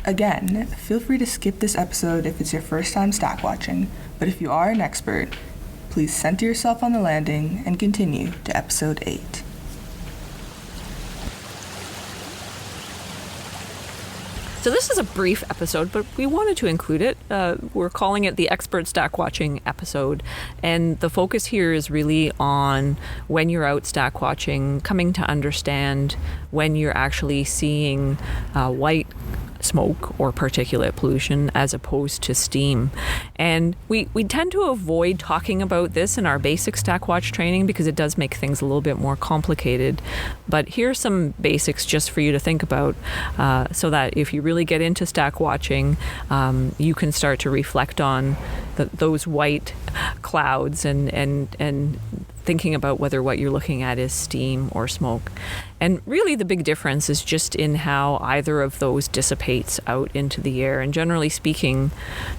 Again, feel free to skip this episode if it's your first time stack watching, but if you are an expert, please center yourself on the landing and continue to episode 8. So this is a brief episode, but we wanted to include it. We're calling it the Expert Stack Watching episode. And the focus here is really on when you're out stack watching, coming to understand when you're actually seeing white smoke or particulate pollution as opposed to steam. And we tend to avoid talking about this in our basic stack watch training because it does make things a little bit more complicated. But here's some basics just for you to think about so that if you really get into stack watching, you can start to reflect on those white clouds and thinking about whether what you're looking at is steam or smoke. And really the big difference is just in how either of those dissipates out into the air. And generally speaking,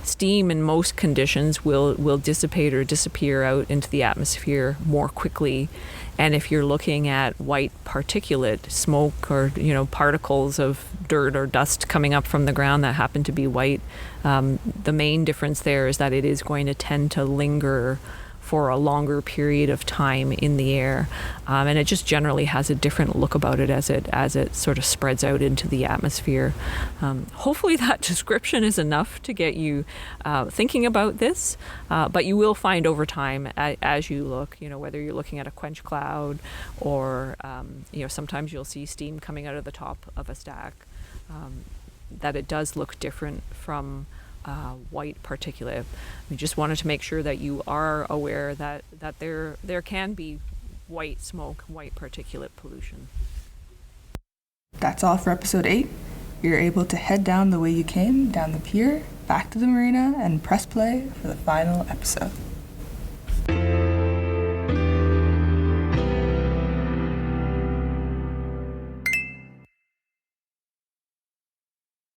steam in most conditions will dissipate or disappear out into the atmosphere more quickly. And if you're looking at white particulate smoke or particles of dirt or dust coming up from the ground that happen to be white, the main difference there is that it is going to tend to linger for a longer period of time in the air, and it just generally has a different look about it as it sort of spreads out into the atmosphere. Hopefully that description is enough to get you thinking about this, but you will find over time as you look, whether you're looking at a quench cloud or sometimes you'll see steam coming out of the top of a stack, that it does look different from white particulate. We just wanted to make sure that you are aware that there can be white smoke, white particulate pollution. That's all for episode 8. You're able to head down the way you came, down the pier, back to the marina, and press play for the final episode.